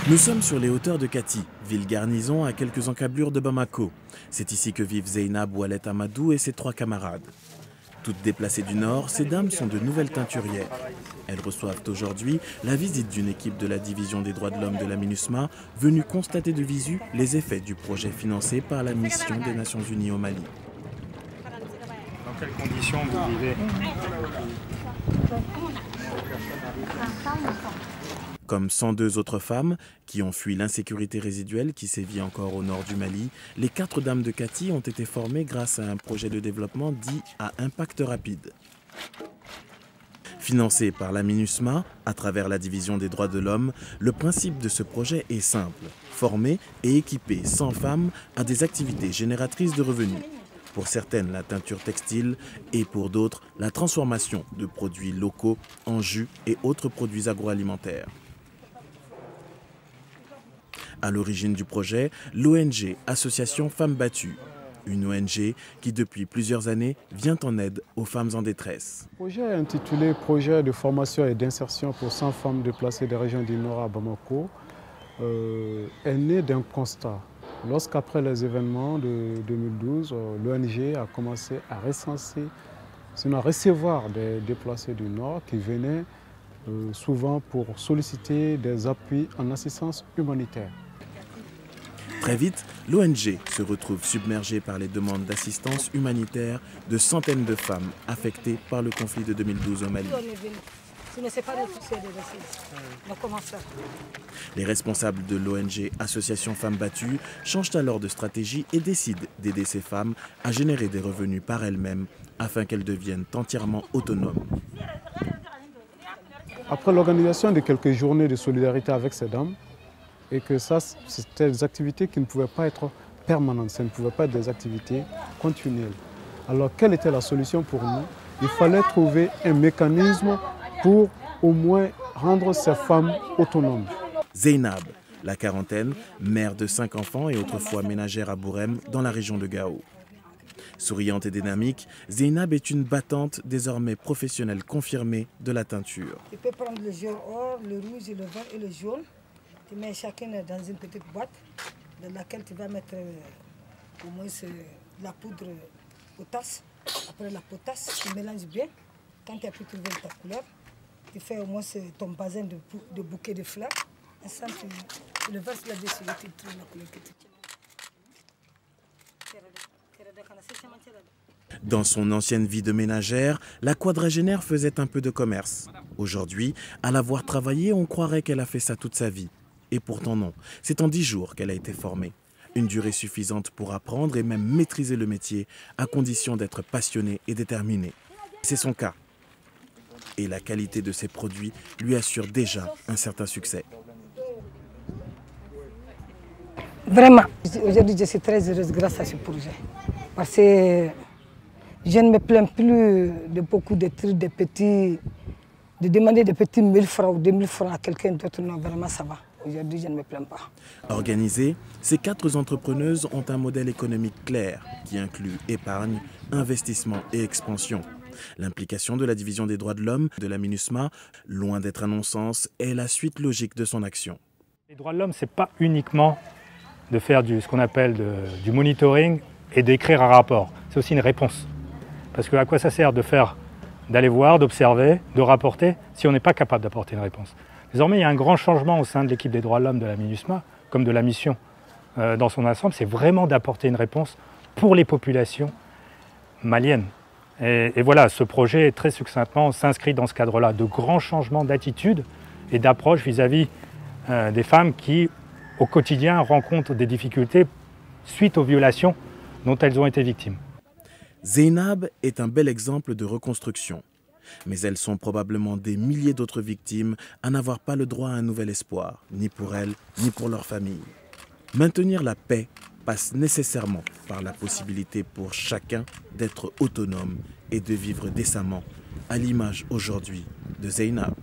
Nous sommes sur les hauteurs de Kati, ville garnison à quelques encablures de Bamako. C'est ici que vivent Zeynab Oualet Amadou et ses 3 camarades. Toutes déplacées du Nord, ces dames sont de nouvelles teinturières. Elles reçoivent aujourd'hui la visite d'une équipe de la division des droits de l'homme de la MINUSMA venue constater de visu les effets du projet financé par la mission des Nations Unies au Mali. Dans quelles conditions vous vivez ? Comme 102 autres femmes qui ont fui l'insécurité résiduelle qui sévit encore au nord du Mali, les 4 dames de Kati ont été formées grâce à un projet de développement dit à impact rapide. Financé par la MINUSMA, à travers la division des droits de l'homme, le principe de ce projet est simple, former et équiper 100 femmes à des activités génératrices de revenus. Pour certaines, la teinture textile et pour d'autres, la transformation de produits locaux en jus et autres produits agroalimentaires. À l'origine du projet, l'ONG Association Femmes Battues, une ONG qui depuis plusieurs années vient en aide aux femmes en détresse. Le projet intitulé « Projet de formation et d'insertion pour 100 femmes déplacées des régions du Nord à Bamako » est né d'un constat. Lorsqu'après les événements de 2012, l'ONG a commencé à recenser, sinon à recevoir des déplacés du Nord qui venaient souvent pour solliciter des appuis en assistance humanitaire. Très vite, l'ONG se retrouve submergée par les demandes d'assistance humanitaire de centaines de femmes affectées par le conflit de 2012 au Mali. Les responsables de l'ONG Association Femmes Battues changent alors de stratégie et décident d'aider ces femmes à générer des revenus par elles-mêmes afin qu'elles deviennent entièrement autonomes. Après l'organisation de quelques journées de solidarité avec ces dames, et que ça, c'était des activités qui ne pouvaient pas être permanentes, ça ne pouvait pas être des activités continuelles. Alors, quelle était la solution pour nous? Il fallait trouver un mécanisme pour au moins rendre ces femmes autonomes. Zeynab, la quarantaine, mère de 5 enfants et autrefois ménagère à Bourem, dans la région de Gao. Souriante et dynamique, Zeynab est une battante désormais professionnelle confirmée de la teinture. Tu peux prendre le jaune or, le rouge, le vert et le jaune. Tu mets chacune dans une petite boîte dans laquelle tu vas mettre au moins la poudre potasse. Après la potasse, tu mélanges bien. Quand tu as pu trouver ta couleur, tu fais au moins ton bazin de bouquet de fleurs. Et ça, tu le verses là-dessus et tu trouves la couleur que tu veux. Dans son ancienne vie de ménagère, la quadragénaire faisait un peu de commerce. Aujourd'hui, à la voir travailler, on croirait qu'elle a fait ça toute sa vie. Et pourtant non, c'est en 10 jours qu'elle a été formée. Une durée suffisante pour apprendre et même maîtriser le métier, à condition d'être passionnée et déterminée. C'est son cas. Et la qualité de ses produits lui assure déjà un certain succès. Vraiment, aujourd'hui je suis très heureuse grâce à ce projet. Parce que je ne me plains plus de beaucoup de trucs, de demander des petits 1000 francs ou 2000 francs à quelqu'un d'autre. Non, vraiment ça va. Aujourd'hui, je ne me plains pas. Organisées, ces 4 entrepreneuses ont un modèle économique clair qui inclut épargne, investissement et expansion. L'implication de la division des droits de l'homme de la MINUSMA, loin d'être un non-sens, est la suite logique de son action. Les droits de l'homme, ce n'est pas uniquement de faire ce qu'on appelle du monitoring et d'écrire un rapport. C'est aussi une réponse. Parce que à quoi ça sert d'aller voir, d'observer, de rapporter, si on n'est pas capable d'apporter une réponse? Désormais, il y a un grand changement au sein de l'équipe des droits de l'homme de la MINUSMA, comme de la mission dans son ensemble, c'est vraiment d'apporter une réponse pour les populations maliennes. Et voilà, ce projet, très succinctement, s'inscrit dans ce cadre-là, de grands changements d'attitude et d'approche vis-à-vis des femmes qui, au quotidien, rencontrent des difficultés suite aux violations dont elles ont été victimes. Zeynab est un bel exemple de reconstruction. Mais elles sont probablement des milliers d'autres victimes à n'avoir pas le droit à un nouvel espoir, ni pour elles, ni pour leur famille. Maintenir la paix passe nécessairement par la possibilité pour chacun d'être autonome et de vivre décemment, à l'image aujourd'hui de Zeynab.